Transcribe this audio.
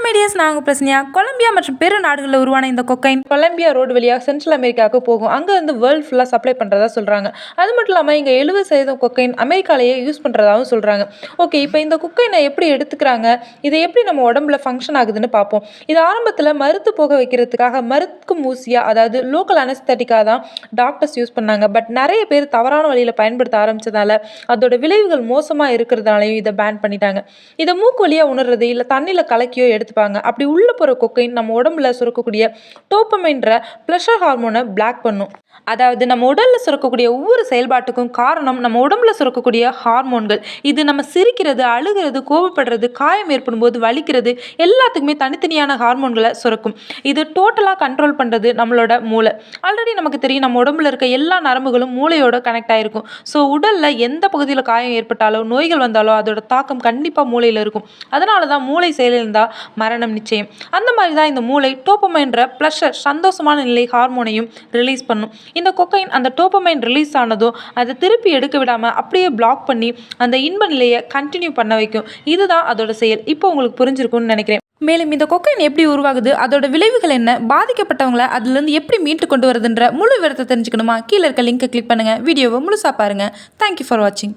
Medias நாங்கள் பிரச்சனையா Colombia மற்றும் பெரு நாடுகளில் உருவான இந்த கொக்கைன் கொலம்பியா ரோடு வழியாக சென்ட்ரல் அமெரிக்காவுக்கு போகும். அங்கே வந்து வேர்ல்டு ஃபுல்லாக சப்ளை பண்ணுறதா சொல்கிறாங்க. அது மட்டும் இல்லாமல் இங்கே 70% கொக்கைன் அமெரிக்காலேயே யூஸ் பண்ணுறதாகவும் சொல்கிறாங்க. ஓகே, இப்போ இந்த கொக்கைனை எப்படி எடுத்துக்கிறாங்க, இதை எப்படி நம்ம உடம்புல ஃபங்க்ஷன் ஆகுதுன்னு பார்ப்போம். இது ஆரம்பத்தில் மருத்து போக வைக்கிறதுக்காக மருத்துக்கும் ஊசியா, அதாவது லோக்கல் அனஸ்தட்டிக்காக தான் டாக்டர்ஸ் யூஸ் பண்ணாங்க. பட் நிறைய பேர் தவறான வழியில் பயன்படுத்த ஆரம்பித்ததால அதோட விளைவுகள் மோசமாக இருக்கிறதுனாலையும் இதை பேன் பண்ணிட்டாங்க. இதை மூக்கு வழியாக உணர்றது இல்லை தண்ணியில் கலக்கியோ எடுத்துப்பாங்க. அப்படி உள்ள போகிற கொக்கைன் நம்ம உடம்புல சுரக்கக்கூடிய டோப்பமைன்ற ப்ளஷர் ஹார்மோனை பிளாக் பண்ணும். அதாவது நம்ம உடலில் சுரக்கக்கூடிய ஒவ்வொரு செயல்பாட்டுக்கும் காரணம் நம்ம உடம்புல சுரக்கக்கூடிய ஹார்மோன்கள். இது நம்ம சிரிக்கிறது, அழுகிறது, கோபப்படுறது, காயம் ஏற்படும் போது வலிக்கிறது எல்லாத்துக்குமே தனித்தனியான ஹார்மோன்களை சுரக்கும். இது டோட்டலாக கண்ட்ரோல் பண்ணுறது நம்மளோட மூளை. ஆல்ரெடி நமக்கு தெரியும், நம்ம உடம்புல இருக்க எல்லா நரம்புகளும் மூளையோட கனெக்ட் ஆகிருக்கும். ஸோ உடலில் எந்த பகுதியில் காயம் ஏற்பட்டாலோ நோய்கள் வந்தாலோ அதோட தாக்கம் கண்டிப்பாக மூளையில் இருக்கும். அதனால தான் மூளை செயலிழந்தால் மரணம் நிச்சயம். அந்த மாதிரி தான் இந்த மூளை டோப்பமைன்ற ப்ளஷர் சந்தோஷமான நிலை ஹார்மோனையும் ரிலீஸ் பண்ணும். இந்த கொக்கைன் அந்த டோப்பமைன் ரிலீஸ் ஆனதும் அதை திருப்பி எடுக்க விடாமல் அப்படியே பிளாக் பண்ணி அந்த இன்ப நிலையை கண்டினியூ பண்ண வைக்கும். இதுதான் அதோட செயல். இப்போ உங்களுக்கு புரிஞ்சிருக்கும்னு நினைக்கிறேன். மேலும் இந்த கொக்கைன் எப்படி உருவாகுது, அதோட விளைவுகள் என்ன, பாதிக்கப்பட்டவங்களை அதுலேருந்து எப்படி மீட்டு கொண்டு வருதுன்ற முழு விவரத்தை தெரிஞ்சுக்கணுமா, கீழே இருக்க லிங்கை கிளிக் பண்ணுங்கள். வீடியோவை முழுசாக பாருங்கள். தேங்க்யூ ஃபார் வாட்சிங்.